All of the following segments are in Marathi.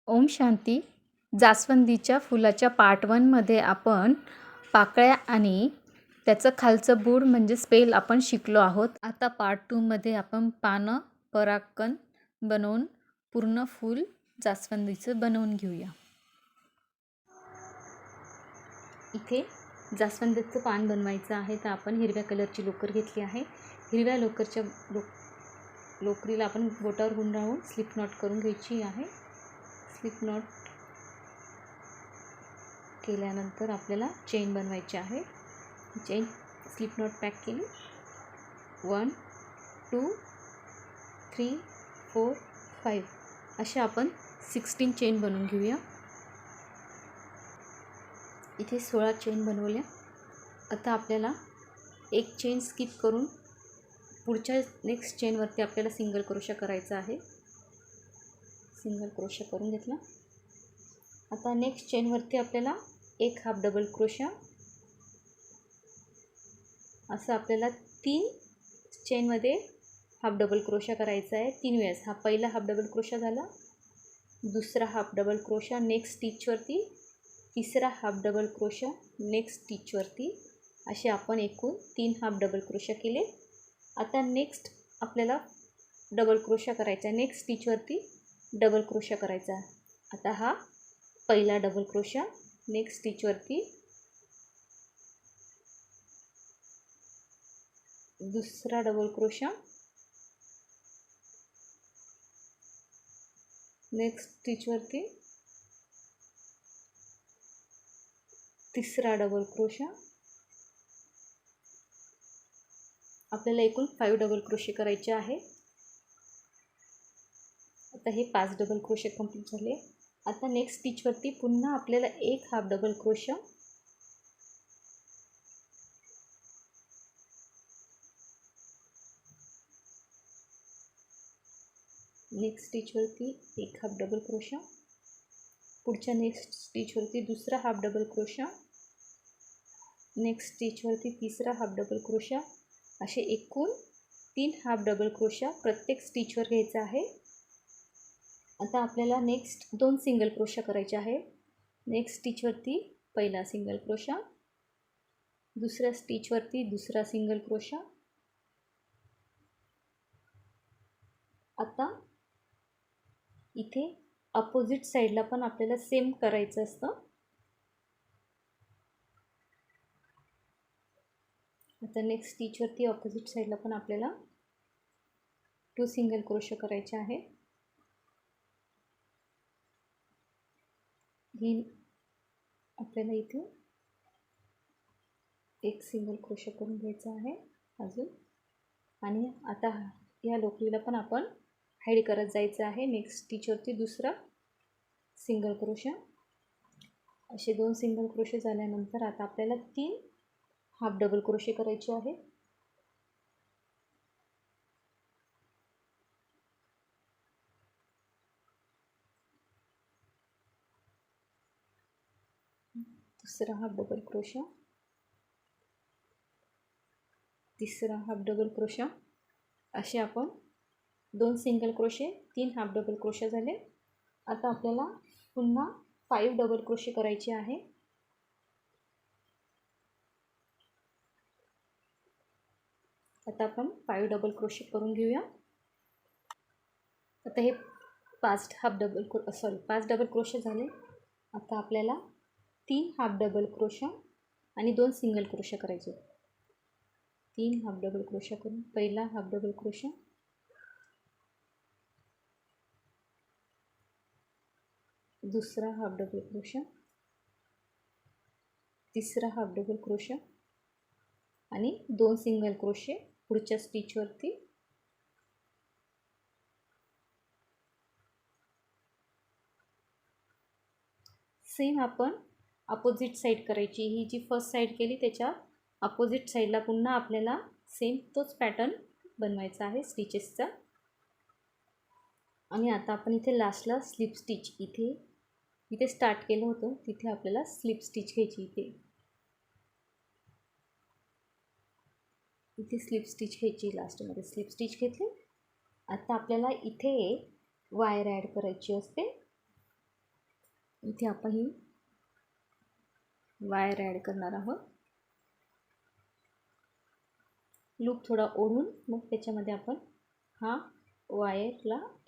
ओम शांती. जास्वंदीच्या फुलाच्या पार्ट 1मध्ये आपण पाकळ्या आणि त्याचं खालचं बूड म्हणजे स्पेल आपण शिकलो आहोत. आता पार्ट 2मध्ये आपण पानं परागकण बनवून पूर्ण फूल जास्वंदीचं बनवून घेऊया. इथे जास्वंदीचं पान बनवायचं आहे, तर आपण हिरव्या कलरची लोकर घेतली आहे. हिरव्या लोकरच्या लोकरीला आपण बोटावर गुंडाळून स्लिप नॉट करून घ्यायची आहे. स्लिप नॉट केल्यानंतर आपल्याला चेन बनवायची आहे. चेन स्लिप नॉट पॅक केली. 1 2 3 4 5 अशा आपण 16 चेन बनवून घेऊया. इथे 16 चेन बनवल्या. आता आपल्याला एक चेन स्किप करून पुढच्या नेक्स्ट चेनवरती आपल्याला सिंगल क्रोशा करायचा आहे. सिंगल क्रोशा करून घेतला. आता नेक्स्ट चेनवरती आपल्याला एक हाफ डबल क्रोशा, असं आपल्याला 3 चेनमध्ये हाफ डबल क्रोशा करायचा आहे 3 वेळेस. हा पहिला हाफ डबल क्रोशा झाला, दुसरा हाफ डबल क्रोशा नेक्स्ट स्टिचवरती, तिसरा हाफ डबल क्रोशा नेक्स्ट स्टिचवरती, असे आपण एकूण 3 हाफ डबल क्रोशा केले. आता नेक्स्ट आपल्याला डबल क्रोशा करायचा, नेक्स्ट स्टिचवरती डबल क्रोशा करायचा. आता हा पहिला डबल क्रोशा, नेक्स्ट स्टिचवरती दुसरा डबल क्रोशा, नेक्स्ट स्टिचवरती तिसरा डबल क्रोशा. आपल्याला एकूण 5 डबल क्रोशे करायचे आहे. आता हे 5 डबल क्रोशे कंप्लीट झाले. आता नेक्स्ट स्टिचवरती पुन्हा आपल्याला एक हाफ डबल क्रोशा, नेक्स्ट स्टिचवरती एक हाफ डबल क्रोशा, पुढच्या नेक्स्ट स्टिचवरती दुसरा हाफ डबल क्रोशा, नेक्स्ट स्टिचवरती तिसरा हाफ डबल क्रोशा, असे एकूण 3 हाफ डबल क्रोशा प्रत्येक स्टिचवर घ्यायचा आहे. आता आपल्याला नेक्स्ट 2 सिंगल क्रोशा करायचे आहे. नेक्स्ट स्टिचवरती पहिला सिंगल क्रोशा, दुसऱ्या स्टिचवरती दुसरा सिंगल क्रोशा. आता इथे अपोजिट साईडला पण आपल्याला सेम करायचं असतं. आता नेक्स्ट स्टिचवरती ऑपोजिट साईडला पण आपल्याला 2 सिंगल क्रोशा करायचे आहे. ही आपल्याला इथे एक सिंगल क्रोशा करून घ्यायचा आहे अजून. आणि आता या लोकरीला पण आपण हाईड करत जायचं आहे. नेक्स्ट स्टिचवरती दुसरा सिंगल क्रोशा, असे 2 सिंगल क्रोशे झाल्यानंतर आता आपल्याला 3 हाफ डबल क्रोशे करायचे आहे. दुसरा हाफ डबल क्रोशा, तिसरा हाफ डबल क्रोशा, असे आपण 2 single crochet 3 half double crochet झाले. आता आपल्याला पुन्हा 5 डबल क्रोशे करायचे आहे. आता आपण 5 डबल क्रोशे करून घेऊया. आता हे 5 डबल क्रोशे झाले. आता आपल्याला 3 हाफ डबल क्रोशा आणि 2 सिंगल क्रोशा करायचे. 3 हाफ डबल क्रोशा करून पहिला हाफ डबल क्रोशा, दुसरा हाफ डबल क्रोशा, तिसरा हाफ डबल क्रोशा आणि 2 सिंगल क्रोशे पुढच्या स्टिचवरती. सेम आपण अपोजिट साईड करायची. ही जी फर्स्ट साईड केली त्याच्या अपोजिट साईडला पुन्हा आपल्याला सेम तोच पॅटर्न बनवायचा आहे स्टिचेसचा. आणि आता आपण इथे लास्टला स्लिप स्टिच, इथे स्टार्ट केलं होतं तिथे आपल्याला स्लिप स्टिच घ्यायची. इथे स्लिप स्टिच घ्यायची, लास्टमध्ये स्लिप स्टिच घेतली. आता आपल्याला इथे वायर ॲड करायची असते. इथे आपण ही वायर ॲड करणार आहोत. लूप थोडा ओढून मग त्याच्यामध्ये आपण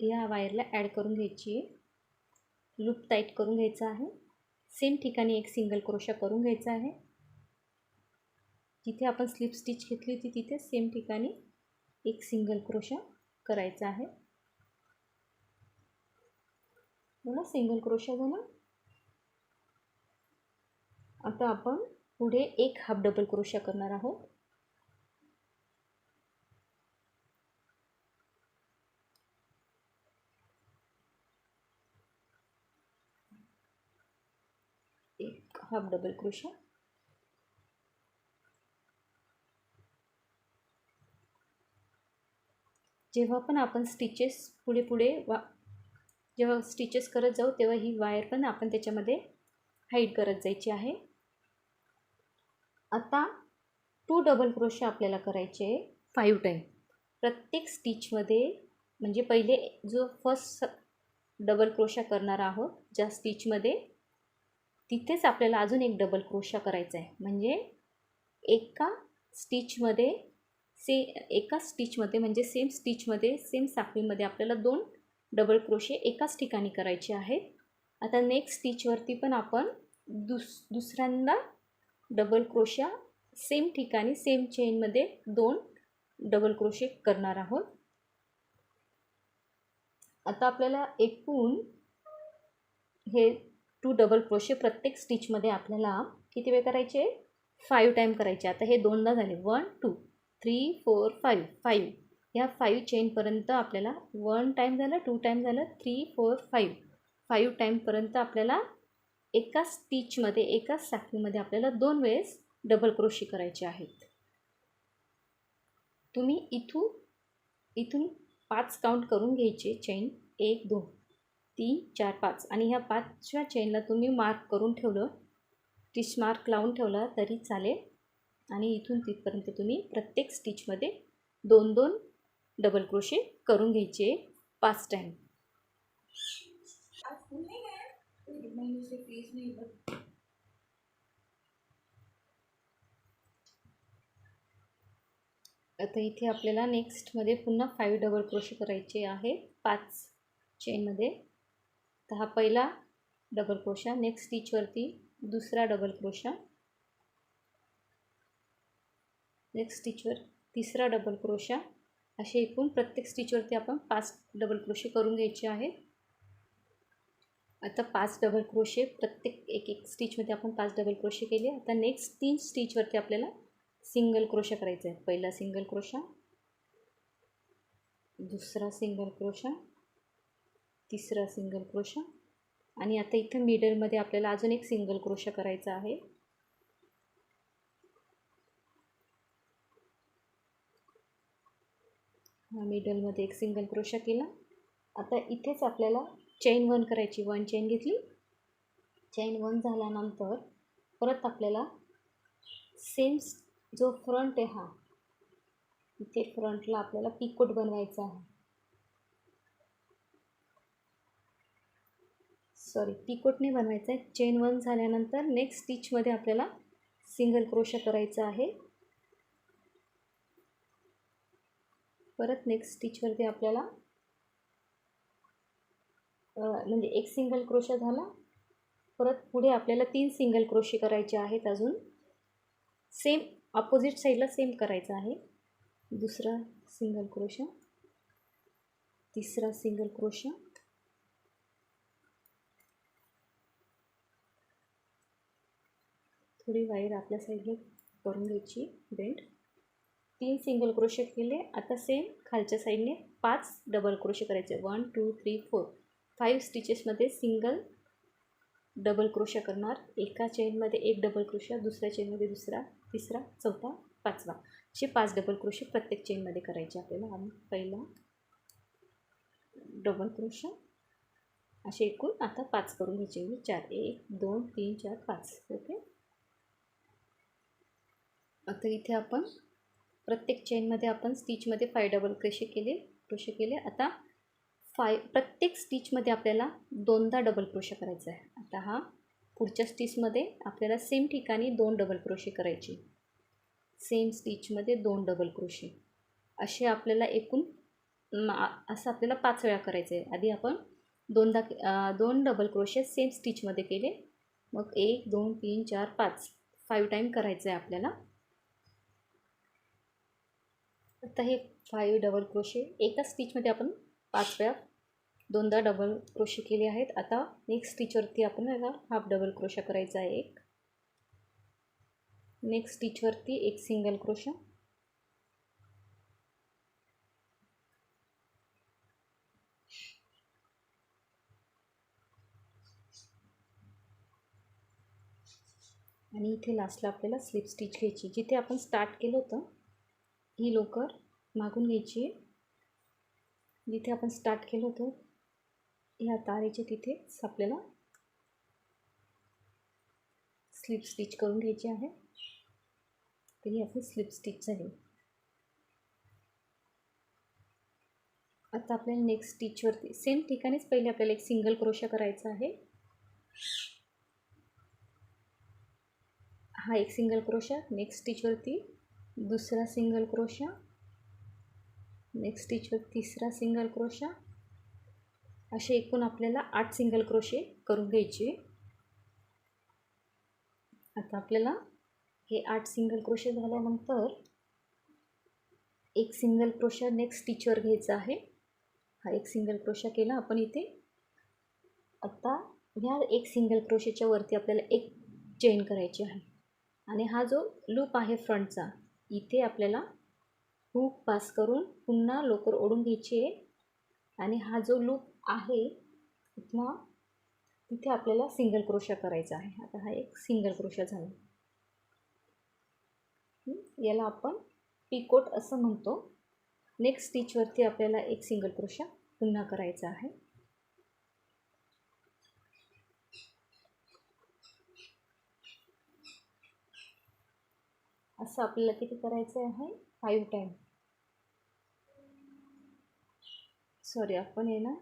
या वायरला ॲड करून घ्यायची आहे. लूप टाईट करून घ्यायचा आहे. सेम ठिकाणी एक सिंगल क्रोशा करून घ्यायचा आहे. जिथे आपण स्लिप स्टिच घेतली होती तिथे सेम ठिकाणी एक सिंगल क्रोशा करायचा आहे. मला सिंगल क्रोशा झाला. आता आपण पुढे एक हाफ डबल क्रोशा करणार आहोत. एक हाफ डबल क्रोशा. जेव्हा पण आपण स्टिचेस जेव्हा स्टिचेस करत जाऊ तेव्हा ही वायर पण आपण त्याच्यामध्ये हाईड करत जायची आहे. आता 2 डबल क्रोशा आपल्याला करायचे 5 टाईम. प्रत्येक स्टिचमध्ये म्हणजे पहिले जो फर्स्ट डबल क्रोशा करणार आहोत ज्या स्टिचमध्ये तिथेच आपल्याला अजून एक डबल क्रोशा करायचा आहे. म्हणजे एका स्टिचमध्ये म्हणजे सेम स्टिचमध्ये सेम साखळीमध्ये आपल्याला 2 डबल क्रोशे एकाच ठिकाणी करायचे आहेत. आता नेक्स्ट स्टिचवरती पण आपण दुसऱ्यांदा डबल क्रोशा सेम ठिकाणी सेम चेनमध्ये 2 डबल क्रोशे करणार आहोत. आता आपल्याला एकूण हे 2 डबल क्रोशे प्रत्येक स्टिचमध्ये आपल्याला किती वेळ करायचे 5 टाईम करायचे. आता हे दोनदा झाले 1 2 3 4 5 5. ह्या 5 चेनपर्यंत आपल्याला 1 टाईम झालं 2 टाईम झालं 3 4 5 टाईमपर्यंत आपल्याला एका स्टिचमध्ये एकाच साखळीमध्ये आपल्याला 2 वेळेस डबल क्रोशे करायचे आहेत. तुम्ही इथून 5 काउंट करून घ्यायचे चेन 1 2 3 4 5 आणि ह्या 5व्या चेनला तुम्ही मार्क करून ठेवलं टिच मार्क लावून ठेवला तरी चालेल. आणि इथून तिथपर्यंत तुम्ही प्रत्येक स्टिचमध्ये 2 डबल क्रोशे करून घ्यायचे 5 टाईम. आता इथे आपल्याला नेक्स्टमध्ये पुन्हा 5 डबल क्रोशे करायचे आहे 5 चेनमध्ये. तर हा पहिला डबल क्रोशा, नेक्स्ट स्टिचवरती दुसरा डबल क्रोशा, नेक्स्ट स्टिचवर तिसरा डबल क्रोशा. असे एकूण प्रत्येक स्टिचवरती आपण 5 डबल क्रोशे करून घ्यायचे आहेत. आता 5 डबल क्रोशे प्रत्येक एक स्टिचमध्ये आपण 5 डबल क्रोशे केले. आता नेक्स्ट 3 स्टिचवरती आपल्याला सिंगल क्रोशा करायचा आहे. पहिला सिंगल क्रोशा, दुसरा सिंगल क्रोशा, तिसरा सिंगल क्रोशा आणि आता इथं मिडलमध्ये आपल्याला अजून एक सिंगल क्रोशा करायचा आहे. मिडलमध्ये एक सिंगल क्रोशा केला. आता इथेच आपल्याला चेन 1 करायची. 1 चेन घेतली. चेन 1 झाल्यानंतर परत आपल्याला सेम जो फ्रंट आहे हा इथे फ्रंटला आपल्याला पिकोट बनवायचा आहे. पिकोट नाही बनवायचा आहे. चेन 1 झाल्यानंतर नेक्स्ट स्टिचमध्ये आपल्याला सिंगल क्रोशा करायचा आहे. परत नेक्स्ट स्टिचवरती आपल्याला म्हणजे एक सिंगल क्रोशा झाला. परत पुढे आपल्याला 3 सिंगल क्रोशे करायचे आहेत. अजून सेम अपोजिट साईडला सेम करायचं आहे. दुसरा सिंगल क्रोशा, तिसरा सिंगल क्रोशा, थोडी वायर आपल्या साईडला करून घ्यायची बेंड. 3 सिंगल क्रोशे केले. आता सेम खालच्या साईडने 5 डबल क्रोशे करायचे. 1 2 3 4 5 स्टिचेसमध्ये सिंगल डबल क्रोशा करणार. एका चेनमध्ये एक डबल क्रोशा, दुसऱ्या चेनमध्ये दुसरा, तिसरा, चौथा, 5वा असे 5 डबल क्रोशे प्रत्येक चेनमध्ये करायचे आपल्याला. आणि पहिला डबल क्रोशा असे एकूण आता 5 करून घ्यायचे. 4 1 2 3 4 5. ओके. आता इथे आपण प्रत्येक चेनमध्ये आपण स्टिचमध्ये 5 डबल क्रोशे केले. आता प्रत्येक स्टिचमध्ये आपल्याला 2दा डबल क्रोशा करायचा आहे. आता हा पुढच्या स्टिचमध्ये आपल्याला सेम ठिकाणी 2 डबल क्रोशे करायचे. सेम स्टिचमध्ये 2 डबल क्रोशे असे आपल्याला एकूण असं आपल्याला 5 वेळा करायचं आहे. आधी आपण 2 डबल क्रोशे सेम स्टिचमध्ये केले, मग 1 2 3 4 5 टाईम करायचं आहे आपल्याला. आता हे 5 डबल क्रोशे एका स्टिचमध्ये आपण 5 वेळा 2दा डबल क्रोशे केले आहेत. आता नेक्स्ट स्टिचवरती आपल्याला हाफ डबल क्रोशा करायचा आहे. एक नेक्स्ट स्टिचवरती एक सिंगल क्रोशा, आणि इथे लास्टला आपल्याला स्लिप स्टिच घ्यायची. जिथे आपण स्टार्ट केलं होतं ही लोकर मागून घ्यायची. जिथे आपण स्टार्ट केलं होतं ह्या तारेच्या तिथेच आपल्याला स्लिप स्टिच करून घ्यायची आहे. तरी आपली स्लिप स्टिच झाली. आता आपल्याला नेक्स्ट स्टिचवरती सेम ठिकाणीच पहिले आपल्याला एक सिंगल क्रोशा करायचा आहे. हा एक सिंगल क्रोशा, नेक्स्ट स्टिचवरती दुसरा सिंगल क्रोशा, नेक्स्ट स्टिचवर तिसरा सिंगल क्रोशा, असे एकूण आपल्याला 8 सिंगल क्रोशे करून घ्यायचे. आता आपल्याला हे 8 सिंगल क्रोशे झाल्यानंतर एक सिंगल क्रोशा नेक्स्ट स्टिचवर घ्यायचा आहे. हा एक सिंगल क्रोशा केला आपण इथे. आता ह्या एक सिंगल क्रोशेच्या वरती आपल्याला एक चेन करायची आहे आणि हा जो लूप आहे फ्रंटचा इथे आपल्याला हुक पास करून पुन्हा लोकर ओढून घ्यायची आहे आणि हा जो लूप आहे तिथे आपल्याला सिंगल क्रोशा करायचा आहे. आता हा एक सिंगल क्रोशा झाला. याला आपण पिकोट असं म्हणतो. नेक्स्ट स्टिचवरती आपल्याला एक सिंगल क्रोशा पुन्हा करायचा आहे. असं आपल्याला किती करायचं आहे 5 टाईम. सॉरी आपण आहे ना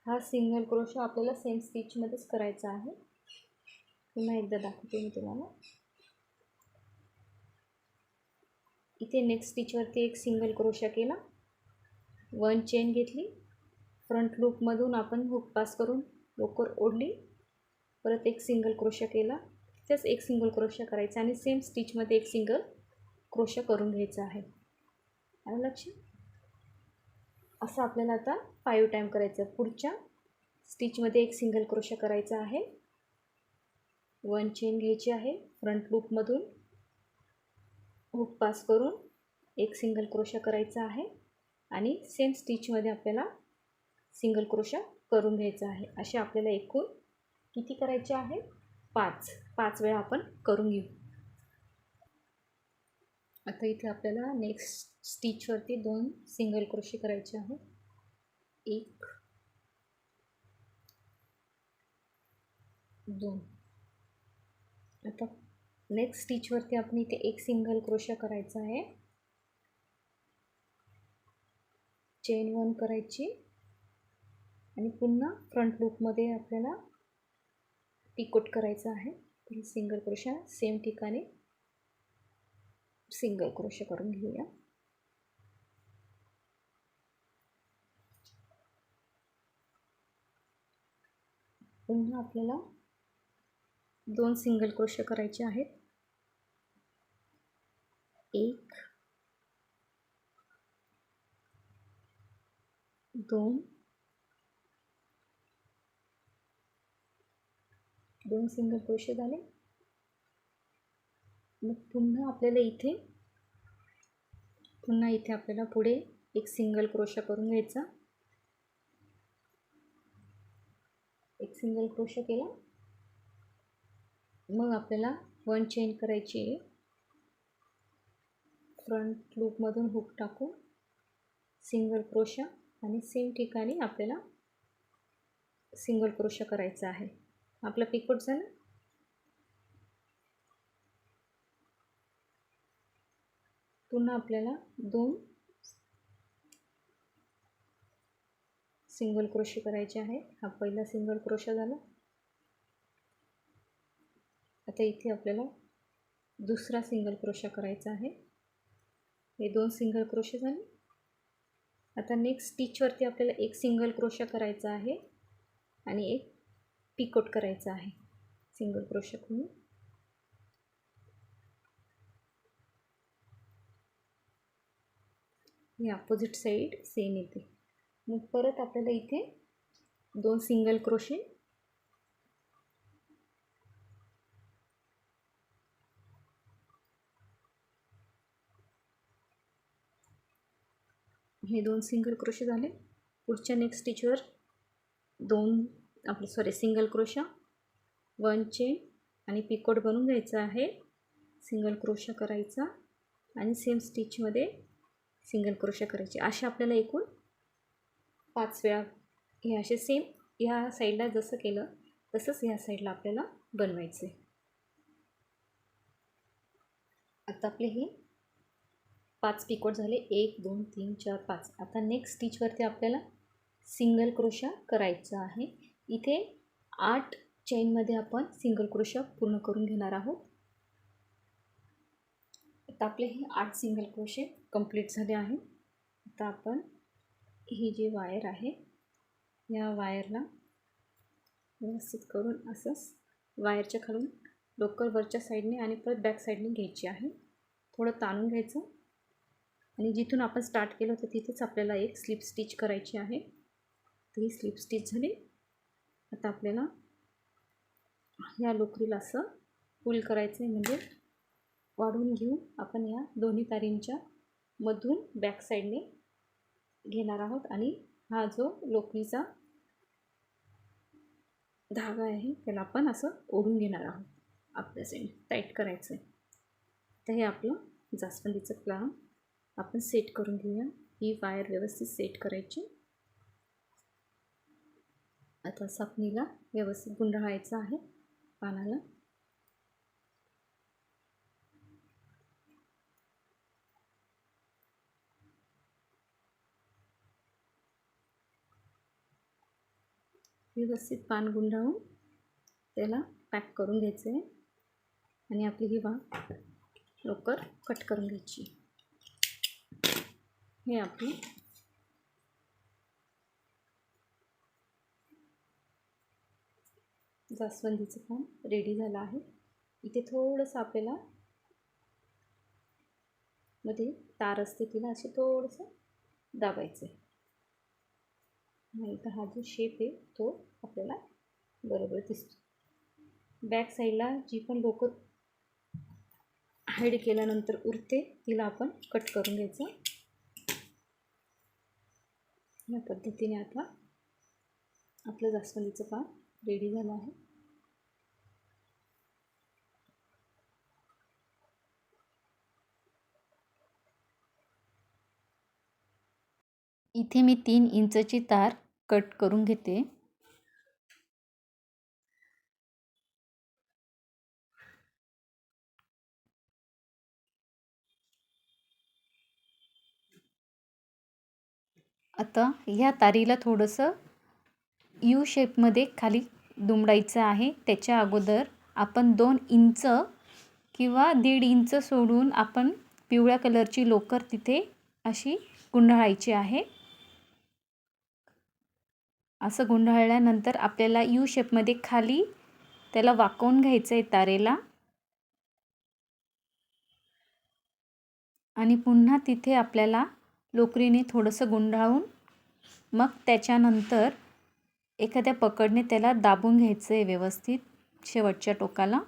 हा सिंगल क्रोशा आपल्याला सेम स्टिचमध्येच करायचा आहे. पुन्हा एकदा दाखवते मी तुम्हाला. इथे नेक्स्ट स्टिचवरती एक सिंगल क्रोशा केला, 1 चेन घेतली, फ्रंट लूपमधून आपण हुक पास करून लोकर ओढली, परत एक सिंगल क्रोशा केला, तिथेच एक सिंगल क्रोशा करायचा आणि सेम स्टिचमध्ये एक सिंगल क्रोशा करून घ्यायचा आहे. आलं लक्षात? असं आपल्याला आता 5 टाईम करायचं. पुढच्या स्टिचमध्ये एक सिंगल क्रोशा करायचा आहे, 1 चेन घ्यायची आहे, फ्रंट लूपमधून हुक पास करून एक सिंगल क्रोशा करायचा आहे आणि सेम स्टिचमध्ये आपल्याला सिंगल क्रोशा करून घ्यायचा आहे. असे आपल्याला एकूण किती करायचे आहे 5 वेळा आपण करून घेऊ. आता इथे आपल्याला नेक्स्ट स्टिचवरती 2 सिंगल क्रोशे करायचे आहे. 1 2. आता नेक्स्ट स्टिचवरती आपण इथे एक सिंगल क्रोशा करायचा आहे, चेन 1 करायची आणि पुन्हा फ्रंट लूपमध्ये आपल्याला पिकोट करायचा आहे. तर सिंगल क्रोशा सेम ठिकाणी सिंगल क्रोशा करून घेऊया. पुन्हा आपल्याला 2 सिंगल क्रोशे करायचे आहेत. 1 2 2 सिंगल क्रोशे झाले. मग पुन्हा इथे आपल्याला पुढे एक सिंगल क्रोशा करून घ्यायचा. एक सिंगल क्रोशा केला, मग आपल्याला 1 चेन करायची आहे, फ्रंट लूपमधून हुक टाकून सिंगल क्रोशा आणि सेम ठिकाणी आपल्याला सिंगल क्रोशा करायचा आहे. आपला पिकोट झाला. पुन्हा आपल्याला 2 सिंगल क्रोशे करायचे आहे. हा पहिला सिंगल क्रोशा झाला. आता इथे आपल्याला दुसरा सिंगल क्रोशा करायचा आहे. हे 2 सिंगल क्रोशे झाले. आता नेक्स्ट स्टिचवरती आपल्याला एक सिंगल क्रोशा करायचा आहे आणि एक पिकोट करायचा आहे. सिंगल क्रोशा करून ही अपोजिट साईड सेम येते. मग परत आपल्याला इथे 2 सिंगल क्रोशे हे 2 सिंगल क्रोशे झाले. पुढच्या नेक्स्ट स्टिचवर सिंगल क्रोशा, 1 चेन आणि पिकोट बनवून घ्यायचा आहे. सिंगल क्रोशा करायचा आणि सेम स्टिचमध्ये सिंगल क्रोशा करायचे. अशा आपल्याला एकूण 5 वेळा हे असे सेम ह्या साईडला जसं केलं तसंच ह्या साईडला आपल्याला बनवायचे. आता आपले हे 5 पिकोट झाले. 1 2 3 4 5. आता नेक्स्ट स्टिचवरती आपल्याला सिंगल क्रोशा करायचा आहे. इथे 8 चेनमध्ये आपण सिंगल क्रोशा पूर्ण करून घेणार आहोत. आता आपले हे 8 सिंगल क्रोशे कंप्लीट झाले आहे. आता आपण ही जी वायर आहे या वायरला व्यवस्थित करून असंच वायरच्या खालून लोकर वरच्या साईडने आणि परत बॅक साईडने घ्यायची आहे. थोडं ताणून घ्यायचं आणि जिथून आपण स्टार्ट केलं होतं तिथेच आपल्याला एक स्लिप स्टिच करायची आहे. तर ही स्लिप स्टिच झाली. आता आपल्याला या लोकरीला असं पुल करायचं आहे, म्हणजे वाढवून घेऊन आपण या दोन्ही तारींच्या मधून बॅक साईडने घेणार आहोत आणि हा जो लोकरीचा धागा आहे त्याला आपण असं ओढून घेणार आहोत. आपल्या साईडने टाईट करायचं आहे. तर हे आपलं जास्वंदीचं प्लान आपण सेट करून घेऊया. ही वायर व्यवस्थित सेट करायची. आता सापणीला व्यवस्थित गुंडाळायचं आहे पानाला. व्यवस्थित पान गुंडाळून त्याला पॅक करून घ्यायचं आहे आणि आपली ही लोकर कट करून घ्यायची. हे आपली जास्वंदीचं पान रेडी झालं आहे. इथे थोडंसं आपल्याला मध्ये तार असते तिला असे थोडंसं दाबायचं आहे. नाही तर हा जो शेप आहे तो आपल्याला बरोबर दिसतो. बॅक साईडला जी पण लोकर हाईड केल्यानंतर उरते तिला आपण कट करून घ्यायचं. या पद्धतीने आता आपलं जास्वंदीचं पान रेडी झालं आहे. इथे मी 3 इंचची तार कट करून घेते. आता ह्या तारीला थोडंसं यू शेपमध्ये खाली दुमडायचं आहे. त्याच्या अगोदर आपण 2 इंच किंवा 1.5 इंच सोडून आपण पिवळ्या कलरची लोकर तिथे अशी गुंडाळायची आहे. असं गुंडाळल्यानंतर आपल्याला यू शेपमध्ये खाली त्याला वाकवून घ्यायचं आहे तारेला आणि पुन्हा तिथे आपल्याला लोकरीने थोडंसं गुंडाळून मग त्याच्यानंतर एखाद्या पकडने त्याला दाबून घ्यायचं आहे व्यवस्थित शेवटच्या टोकाला.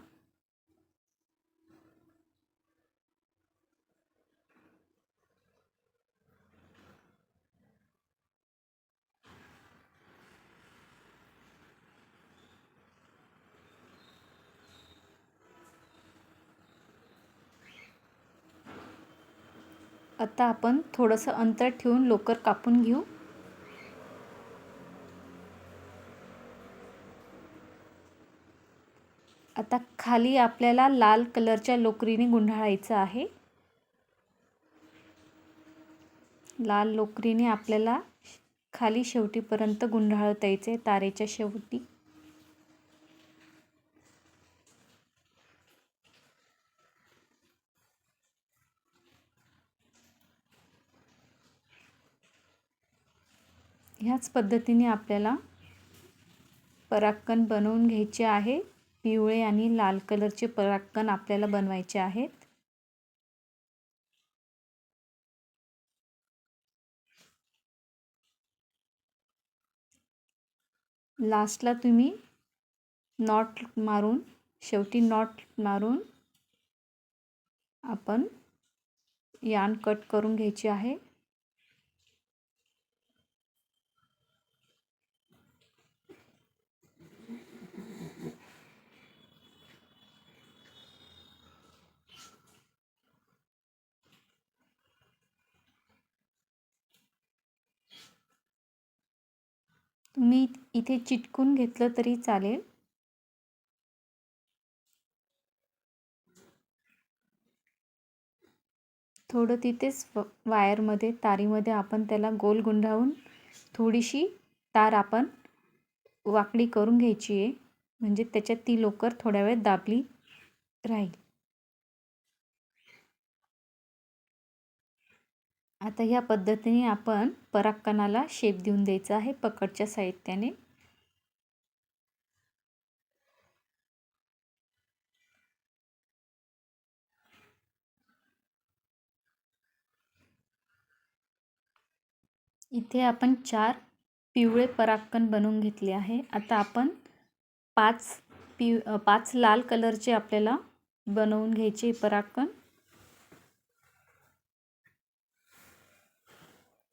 आता आपण थोडंसं अंतर ठेवून लोकर कापून घेऊ. आता खाली आपल्याला लाल कलरच्या लोकरीने गुंडाळायचं आहे. लाल लोकरीने आपल्याला खाली शेवटीपर्यंत गुंडाळता यायचे तारेच्या शेवटी. ह्याच पद्धतीने आपल्याला पराक्कण बनवून घ्यायचे आहे. पिवळे आणि लाल कलरचे पराक्कण आपल्याला बनवायचे आहेत. लास्टला तुम्ही नॉट मारून, शेवटी नॉट मारून आपण यार्न कट करून घ्यायची आहे. तुम्ही इथे चिटकून घेतलं तरी चालेल. थोडं तिथेच वायरमध्ये, तारीमध्ये आपण त्याला गोल गुंडाळून थोडीशी तार आपण वाकडी करून घ्यायची आहे, म्हणजे त्याच्यात ती लोकर थोड्या वेळ दाबली राहील. आता ह्या पद्धतीने आपण पराक्कणाला शेप देऊन द्यायचा आहे पकडच्या साहित्याने. इथे आपण 4 पिवळे पराक्कण बनवून घेतले आहे. आता आपण 5 लाल कलरचे आपल्याला बनवून घ्यायचे पराक्कण.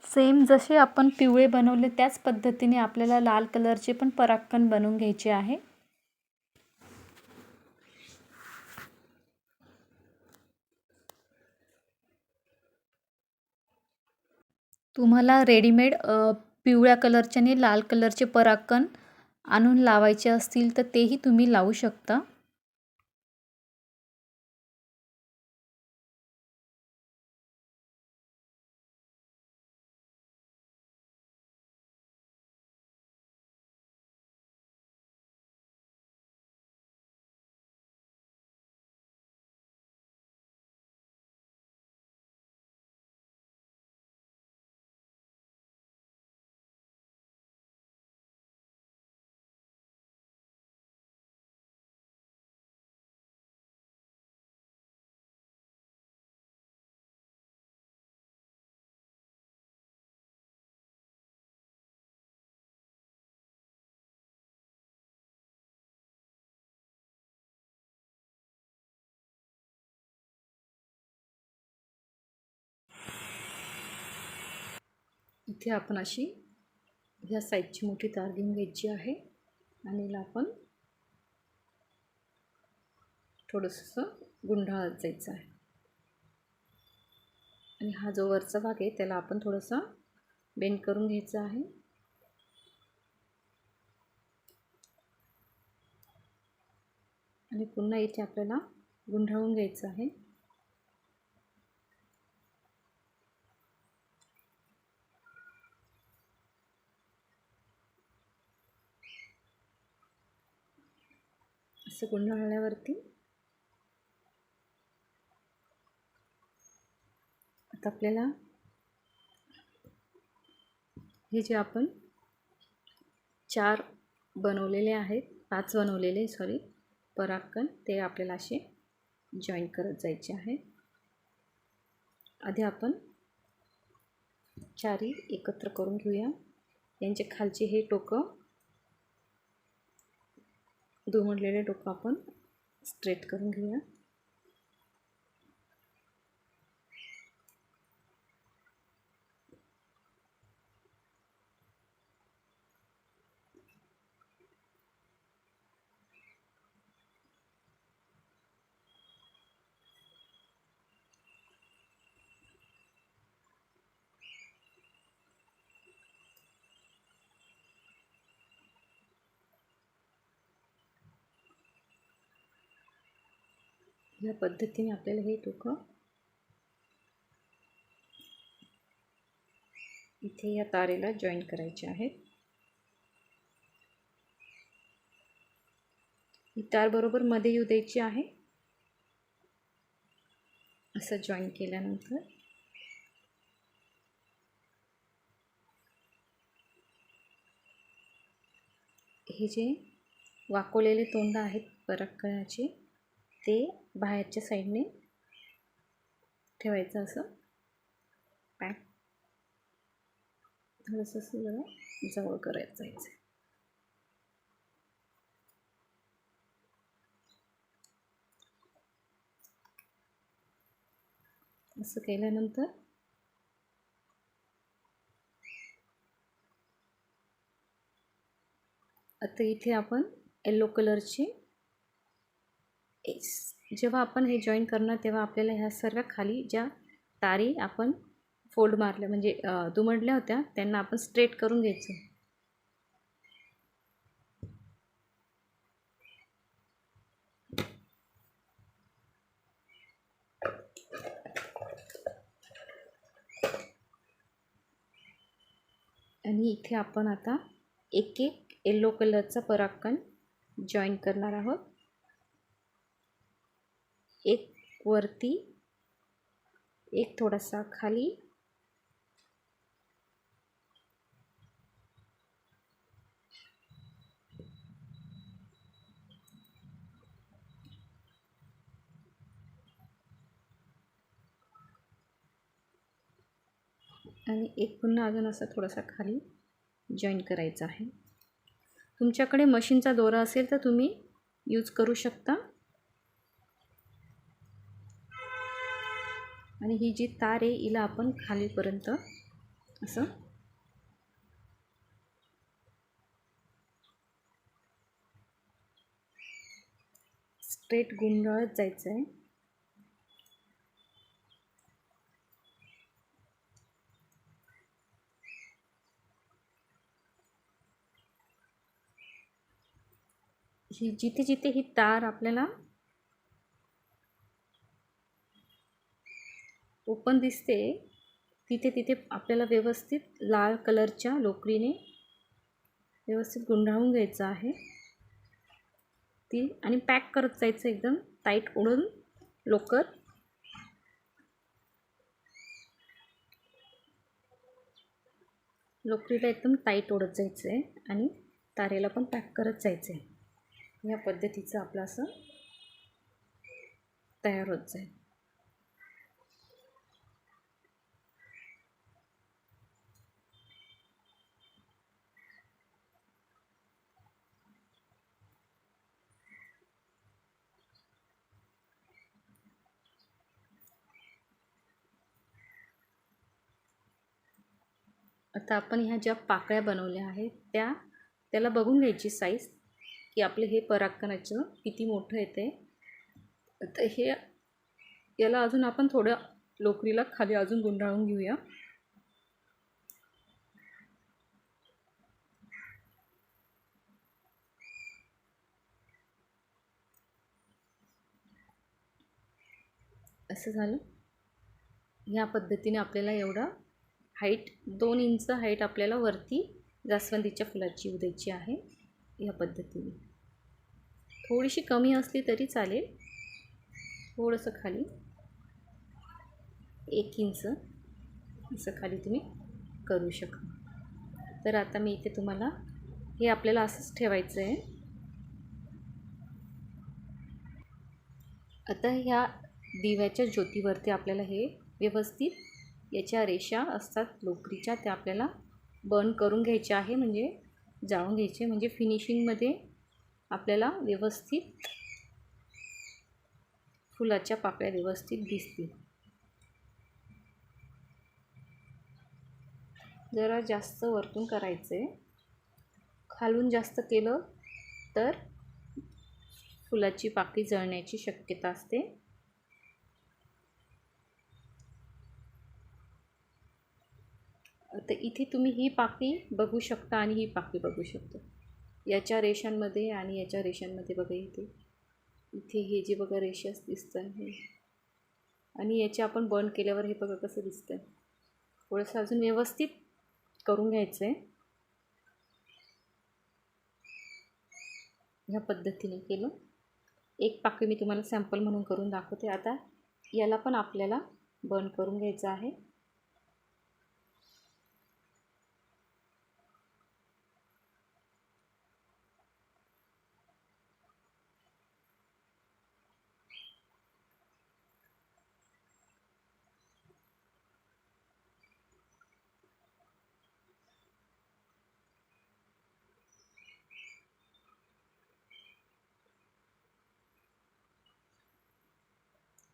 सेम जसे आपण पिवळे बनवले त्याच पद्धतीने आपल्याला लाल कलरचे पण पराक्कण बनवून घ्यायचे आहे. तुम्हाला रेडीमेड पिवळ्या कलरचे आणि लाल कलरचे पराक्कण आणून लावायचे असतील तर तेही तुम्ही लावू शकता. इथे आपण अशी ह्या साईजची मोठी तार घेऊन घ्यायची आहे आणि हिला आपण थोडंसं गुंडाळत जायचं आहे. आणि हा जो वरचा भाग आहे त्याला आपण थोडासा बेंड करून घ्यायचा आहे. आणि पुन्हा इथे आपल्याला गुंडाळून घ्यायचं आहे. असं गुंडाळल्यावरती आता आपल्याला हे जे आपण 4 बनवलेले आहेत, 5 बनवलेले पराक्कण, ते आपल्याला असे जॉईन करत जायचे आहे. आधी आपण 4 एकत्र करून घेऊया. यांचे खालचे हे टोकं, दुमडलेले टोकं आपण स्ट्रेट करून घेऊया. या पद्धतीने आपल्याला हे टोकं इथे या तारेला जॉईन करायचे आहेत. ही तार बरोबर मध्ये येऊ द्यायची आहे. असं जॉईन केल्यानंतर हे जे वाकवलेले तोंड आहेत पराकणाचे ते बाहेरच्या साईडने ठेवायचं, असं पॅक थोडंसं असं जरा जवळ करायचं जायचं. असं केल्यानंतर आता इथे आपण येलो कलरची जेव्हा आपण हे जॉईन करणार तेव्हा आपल्याला ह्या सर्व खाली ज्या तारी आपण फोल्ड मारल्या म्हणजे दुमडल्या होत्या त्यांना आपण स्ट्रेट करून घ्यायचं. आणि इथे आपण आता एक एक येलो कलरचा पराकण जॉईन करणार आहोत. एक वरती, एक थोडासा खाली, आणि एक पुन्हा अजून असा थोडासा खाली जॉईन करायचा आहे. तुमच्याकडे मशीनचा दोरा असेल तर तुम्ही यूज करू शकता. आणि ही जी तार आहे हिला आपण खालीपर्यंत असं स्ट्रेट गुंडाळत जायचं आहे. ही जिथे जिथे ही तार आपल्याला ओपन दिसते तिथे तिथे आपल्याला व्यवस्थित लाल कलरच्या लोकरीने व्यवस्थित गुंडाळून घ्यायचं आहे ती, आणि पॅक करत जायचं एकदम टाईट ओढून लोकर. लोकरीला एकदम टाईट ओढत जायचं आहे आणि तारेला पण पॅक करत जायचं आहे. या पद्धतीचं आपलं असं तयार होत जाईल. आता आपण ह्या ज्या पाकळ्या बनवल्या आहेत त्याला बघून घ्यायची साईज की आपले हे पराकणाचं किती मोठं येते. तर हे याला अजून आपण थोडं लोकरीला खाली अजून गुंडाळून घेऊया. असं झालं. ह्या पद्धतीने आपल्याला एवढा हाईट 2 इंच हाईट आपल्याला वरती जास्वंदीच्या फुलाची येऊ द्यायची आहे. या पद्धतीने थोडीशी कमी असली तरी चालेल. थोडंसं खाली 1 इंच असं खाली तुम्ही करू शकता. तर आता मी इथे तुम्हाला हे आपल्याला असंच ठेवायचं आहे. आता ह्या दिव्याच्या ज्योतीवरती आपल्याला हे व्यवस्थित याच्या रेषा असतात लोकरीच्या त्या आपल्याला बर्न करून घ्यायच्या आहे, म्हणजे जाळून घ्यायचे, म्हणजे फिनिशिंगमध्ये आपल्याला व्यवस्थित फुलाच्या पाकळ्या व्यवस्थित दिसतील. जरा जास्त वरतून करायचं आहे. खालून जास्त केलं तर फुलाची पाकळी जळण्याची शक्यता असते. तर इथे तुम्ही ही पाकळी बघू शकता आणि ही पाकळी बघू शकता. याच्या रेषांमध्ये आणि याच्या रेषांमध्ये बघा इथे हे जे बघा रेषा दिसतात हे, आणि याचे आपण बर्न केल्यावर हे बघा कसं दिसतं. थोडंसं अजून व्यवस्थित करून घ्यायचं आहे. ह्या पद्धतीने केलं. एक पाकळी मी तुम्हाला सॅम्पल म्हणून करून दाखवते. आता याला पण आपल्याला बर्न करून घ्यायचं आहे.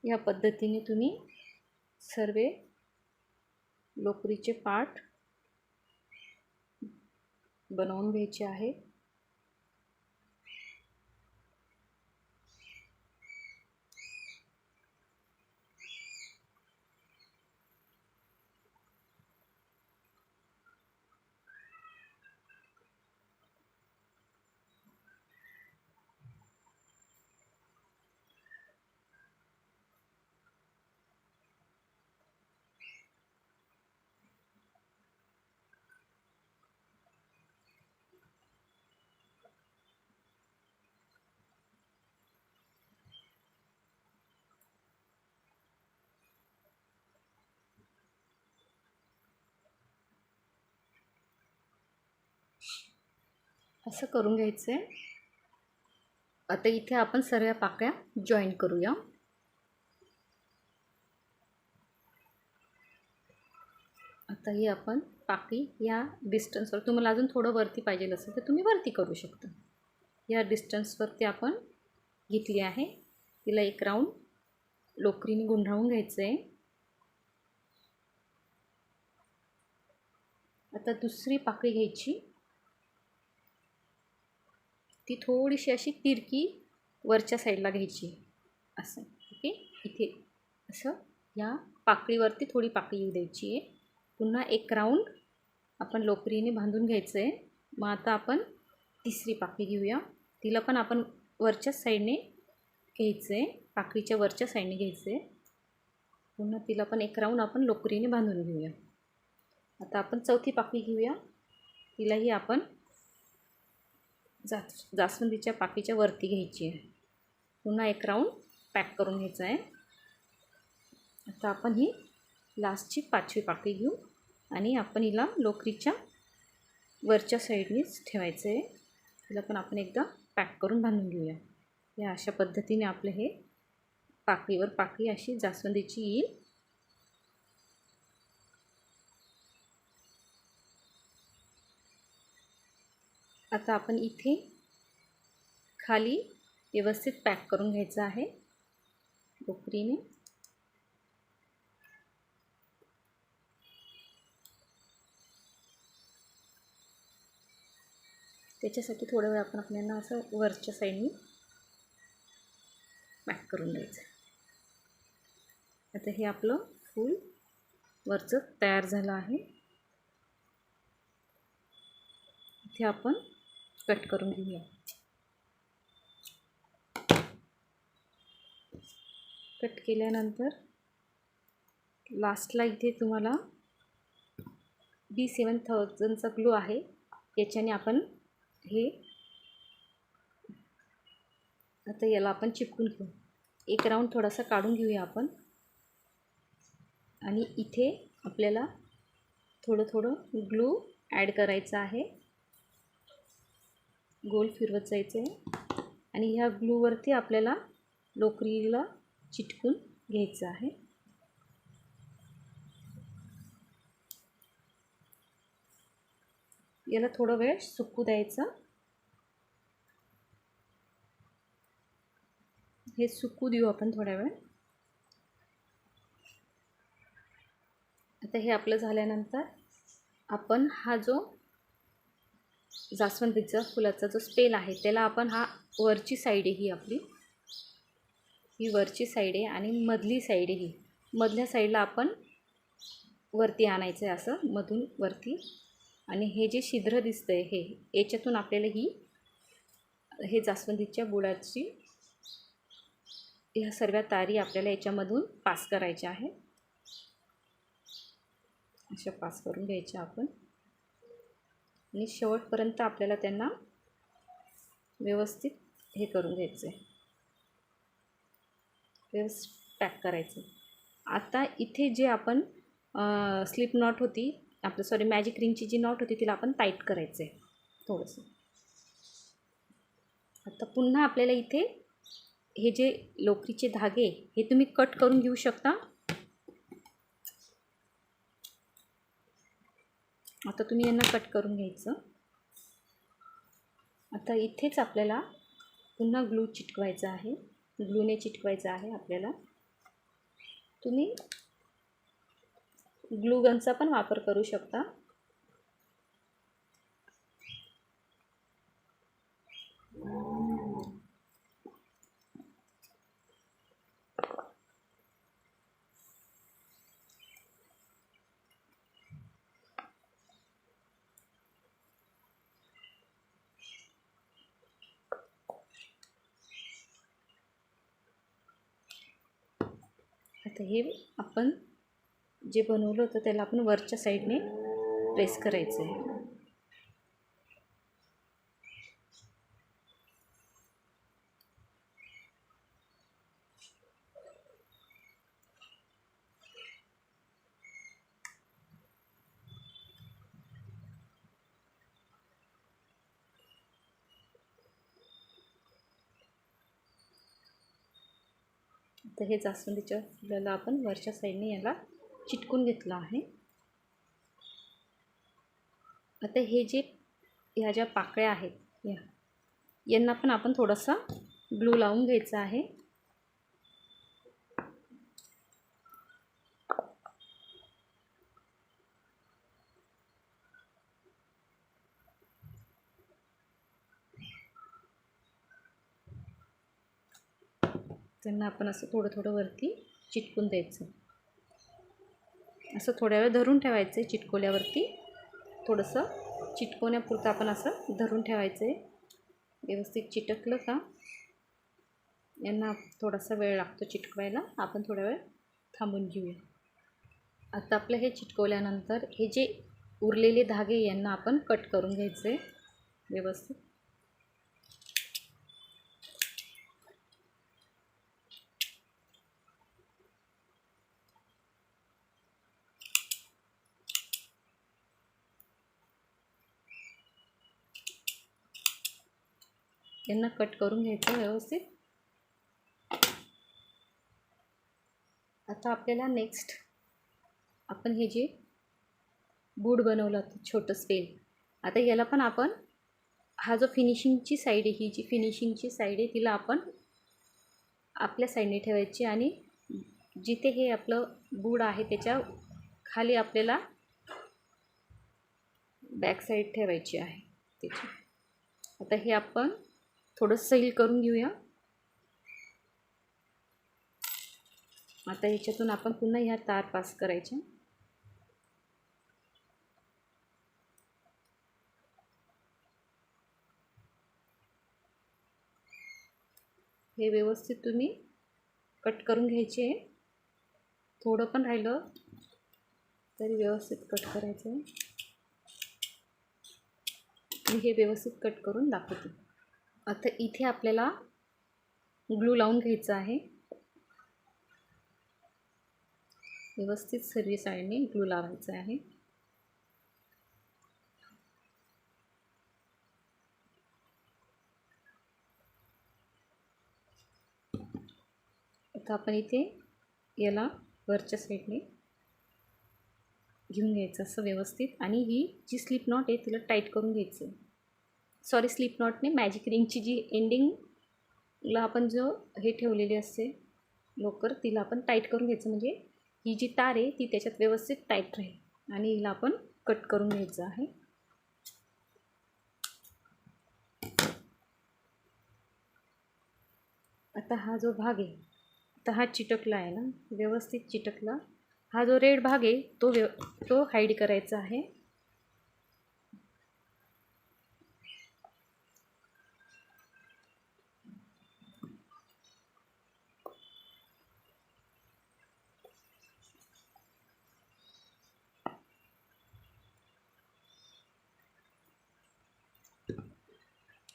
या पद्धतीने तुम्ही सर्व लोकरीचे पार्ट बनवून घ्यायचे आहे. असं करून घ्यायचं आहे. आता इथे आपण सर्व पाकळ्या जॉईन करूया. आता ही आपण पाकळी या डिस्टन्सवर, तुम्हाला अजून थोडं वरती पाहिजे असेल तर तुम्ही वरती करू शकता. या डिस्टन्सवरती आपण घेतली आहे. तिला एक राऊंड लोकरीने गुंडाळून घ्यायचं आहे. आता दुसरी पाकळी घ्यायची. ती थोडीशी अशी तिरकी वरच्या साईडला घ्यायची असं. ओके, इथे असं या पाकळीवरती थोडी पाकळी येऊ द्यायची आहे. पुन्हा एक राऊंड आपण लोकरीने बांधून घ्यायचं आहे. मग आता आपण तिसरी पाकळी घेऊया. तिला पण आपण वरच्याच साईडने घ्यायचं आहे, पाकळीच्या वरच्या साईडने घ्यायचं आहे. पुन्हा तिला पण एक राऊंड आपण लोकरीने बांधून घेऊया. आता आपण चौथी पाकळी घेऊया. तिलाही आपण जास्वंदीच्या पाकळीच्या वरती घ्यायची आहे. पुन्हा एक राऊंड पॅक करून घ्यायचं आहे. आता आपण ही लास्टची पाचवी पाकळी घेऊ आणि आपण हिला लोकरीच्या वरच्या साईडनेच ठेवायचं आहे. तिला पण आपण एकदा पॅक करून बांधून घेऊया. या अशा पद्धतीने आपलं हे पाकळीवर पाकळी अशी जास्वंदीची येईल. आता आपण इथे खाली व्यवस्थित पॅक करून घ्यायचं आहे लोकरीने. त्याच्यासाठी थोडा वेळ आपण आपल्याला असं वरच्या साईडने पॅक करून द्यायचं. आता हे आपलं फूल वरचं तयार झालं आहे. इथे आपण कट करून घेऊया. कट केल्यानंतर लास्टला इथे तुम्हाला B7000चा ग्लू आहे, याच्याने आपण हे आता याला आपण चिपकून घेऊ. एक राऊंड थोडासा काढून घेऊया आपण आणि इथे आपल्याला थोडं थोडं ग्लू ॲड करायचं आहे. गोल फिरवत जायचं आहे आणि ह्या ग्लूवरती आपल्याला लोकरीला चिटकून घ्यायचं आहे. याला थोडा वेळ सुकू द्यायचं. हे सुकू देऊ आपण थोड्या वेळ. आता हे आपलं झाल्यानंतर आपण हा जो जास्वंदीचा फुलाचा जो स्पेल आहे त्याला आपण हा वरची साईड आहे, ही आपली ही वरची साईड आहे आणि मधली साईड आहे ही. मधल्या साईडला आपण वरती आणायचं आहे असं मधून वरती. आणि हे जे छिद्र दिसतंय हे याच्यातून आपल्याला हे जास्वंदीच्या बुडाची ह्या सर्व तारी आपल्याला याच्यामधून पास करायच्या आहे. अशा पास करून घ्यायच्या आपण आणि शेवटपर्यंत आपल्याला त्यांना व्यवस्थित हे करून घ्यायचं आहे, व्यवस्थित पॅक करायचं. आता इथे जे आपण स्लिप नॉट होती आपलं मॅजिक रिंगची जी नॉट होती तिला आपण टाईट करायचं आहे थोडंसं. आता पुन्हा आपल्याला इथे हे जे लोकरीचे धागे हे तुम्ही कट करून घेऊ शकता. आता तुम्ही यांना कट करून घ्यायचं. आता इथेच आपल्याला पुन्हा ग्लू चिटकवायचा आहे, ग्लूने चिटकवायचं आहे आपल्याला. तुम्ही ग्लू गनचा पण वापर करू शकता. आता हे आपण जे बनवलं होतं त्याला आपण वरच्या साईडने प्रेस करायचं आहे. आता हे जास्वंदीच्या फुलाला आपण वरच्या साईडने याला चिटकून घेतलं आहे. आता हे जे ह्या ज्या पाकळ्या आहेत यांना पण आपण थोडासा ग्लू लावून घ्यायचा आहे. त्यांना आपण असं थोडं थोडं वरती चिटकून द्यायचं. असं थोड्या वेळ धरून ठेवायचं आहे. चिटकवल्यावरती थोडंसं चिटकवण्यापुरतं आपण असं धरून ठेवायचं आहे. व्यवस्थित चिटकलं का यांना थोडासा वेळ लागतो चिटकवायला. आपण थोडा वेळ थांबून घेऊया. आता आपलं हे चिटकवल्यानंतर हे जे उरलेले धागे यांना आपण कट करून घ्यायचं आहे व्यवस्थित. यांना कट करून घ्यायचं व्यवस्थित. आता आपल्याला नेक्स्ट आपण हे जे बूड बनवलं होतं छोटं स्पेल, आता याला पण आपण हा जो फिनिशिंगची साईड आहे, ही जी फिनिशिंगची साईड आहे तिला आपण आपल्या साईडने ठेवायची आणि जिथे हे आपलं बूड आहे त्याच्या खाली आपल्याला बॅक साईड ठेवायची आहे त्याची. आता हे आपण थोडं सैल करून घेऊया. आता ह्याच्यातून आपण पुन्हा ह्या तार पास करायच्या. हे व्यवस्थित तुम्ही कट करून घ्यायचे. थोडं पण राहिलं तरी व्यवस्थित कट करायचं आहे. मी हे व्यवस्थित कट करून दाखवते. आता इथे आपल्याला ग्लू लावून घ्यायचं आहे. व्यवस्थित सर्व साईडने ग्लू लावायचं आहे. आता आपण इथे याला वरच्या साईडने घेऊन घ्यायचं असं व्यवस्थित आणि ही जी स्लिप नॉट आहे तिला टाईट करून घ्यायचं. सॉरी, स्लिप नॉटने मॅजिक रिंगची जी एंडिंगला आपण जो हे ठेवलेली असते लोकर तिला आपण टाईट करून घ्यायचं. म्हणजे ही जी तार आहे ती त्याच्यात व्यवस्थित टाईट राहील आणि हिला आपण कट करून घ्यायचं आहे. आता हा जो भाग आहे आता हा चिटकला आहे ना, व्यवस्थित चिटकला. हा जो रेड भाग आहे तो हाईड करायचा आहे.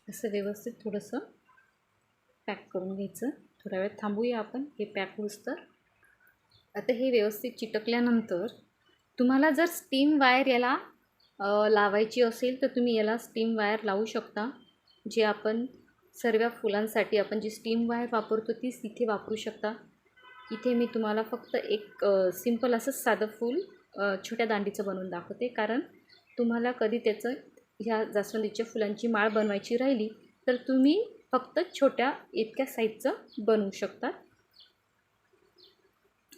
असं व्यवस्थित थोडंसं पॅक करून घ्यायचं. थोडा वेळ थांबूया आपण हे पॅक होईस्तोवर. आता हे व्यवस्थित चिटकल्यानंतर तुम्हाला जर स्टीम वायर याला लावायची असेल तर तुम्ही याला स्टीम वायर लावू शकता. जे आपण सर्व फुलांसाठी आपण जी स्टीम वायर वापरतो तीच इथे वापरू शकता. इथे मी तुम्हाला फक्त एक सिंपल असं साधं फूल छोट्या दांडीचं बनवून दाखवते. कारण तुम्हाला कधी त्याचं ह्या जास्वंदीच्या फुलांची माळ बनवायची राहिली तर तुम्ही फक्त छोट्या इतक्या साईजचं बनवू शकता.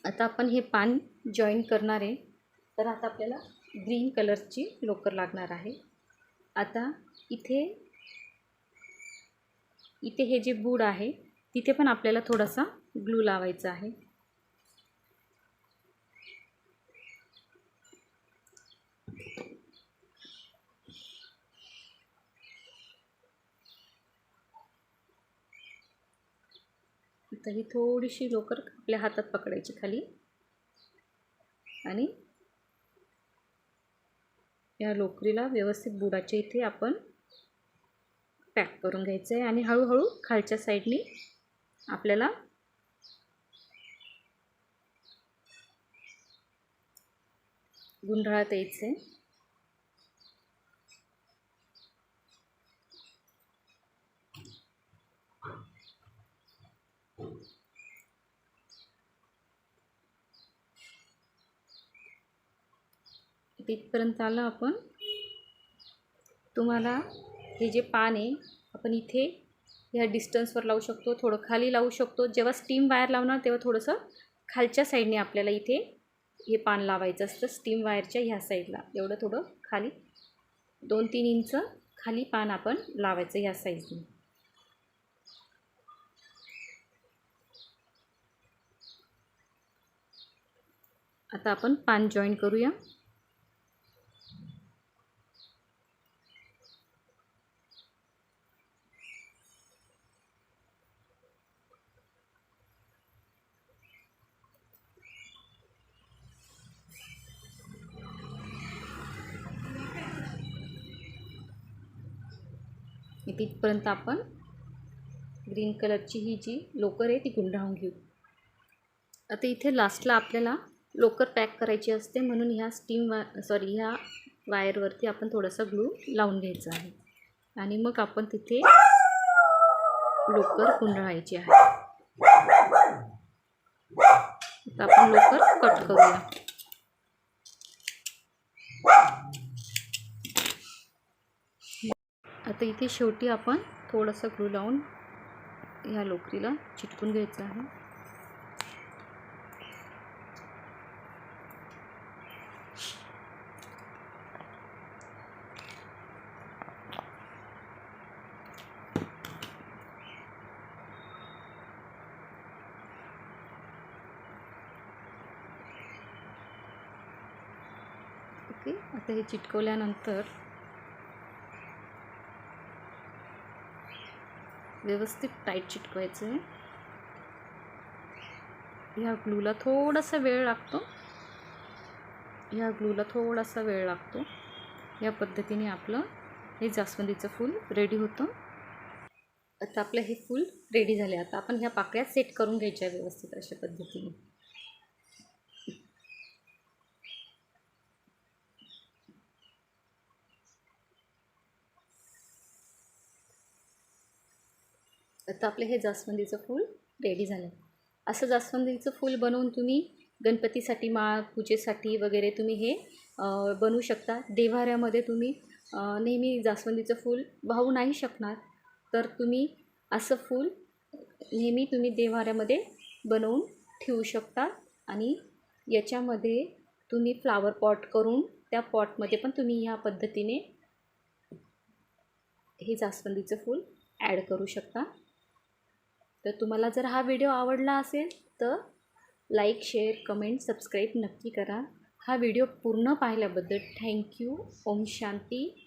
आता आपण हे पान जॉईन करणार आहे, तर आता आपल्याला ग्रीन कलरची लोकर लागणार आहे. आता इथे हे जे बूड आहे तिथे पण आपल्याला थोडासा ग्लू लावायचा आहे. आता ही थोडीशी लोकर आपल्या हातात पकडायची खाली आणि या लोकरीला व्यवस्थित बुडाच्या इथे आपण पॅक करून घ्यायचं आहे आणि हळूहळू खालच्या साईडने आपल्याला गुंडाळत यायचं आहे. तिथपर्यंत आलं आपण. तुम्हाला हे जे पान आहे आपण इथे ह्या डिस्टन्सवर लावू शकतो, थोडं खाली लावू शकतो. जेव्हा स्टीम वायर लावणार तेव्हा थोडंसं खालच्या साईडने आपल्याला इथे हे पान लावायचं असतं. स्टीम वायरच्या ह्या साईडला एवढं थोडं खाली 2-3 इंच खाली पान आपण लावायचं ह्या साईडने. आता आपण पान जॉईन करूया. तिथपर्यंत आपण ग्रीन कलरची ही जी लोकर आहे ती गुंडाळून घेऊ. आता इथे लास्टला आपल्याला लोकर पॅक करायची असते, म्हणून ह्या वायरवरती आपण थोडासा ग्लू लावून घ्यायचा आहे आणि मग आपण तिथे लोकर गुंडाळायची आहे. आता आपण लोकर कट करूया. आता इथे शेवटी आपण थोडासा ग्लू लावून ह्या लोकरीला चिटकून घ्यायचं आहे. ओके, आता हे चिटकवल्यानंतर व्यवस्थित टाईट चिटकवायचं आहे. ह्या ग्लूला थोडासा वेळ लागतो. या पद्धतीने आपलं हे जास्वंदीचं फूल रेडी होतं. आता आपलं हे फूल रेडी झाले. आता आपण ह्या पाकळ्या सेट करून घ्यायच्या व्यवस्थित अशा पद्धतीने. आता आपलं हे जास्वंदीचं फूल रेडी झालं. असं जास्वंदीचं फूल बनवून तुम्ही गणपतीसाठी, माळ पूजेसाठी वगैरे तुम्ही हे बनवू शकता. देव्हाऱ्यामध्ये तुम्ही नेहमी जास्वंदीचं फूल वाहू नाही शकणार, तर तुम्ही असं फूल नेहमी तुम्ही देव्हाऱ्यामध्ये बनवून ठेवू शकता आणि याच्यामध्ये तुम्ही फ्लावर पॉट करून त्या पॉटमध्ये पण तुम्ही ह्या पद्धतीने हे जास्वंदीचं फूल ॲड करू शकता. तर तुम्हाला जर हा व्हिडिओ आवडला असेल तर लाईक, शेअर, कमेंट, सबस्क्राईब नक्की करा. हा व्हिडिओ पूर्ण पाहिल्याबद्दल थँक्यू. ओम शांती.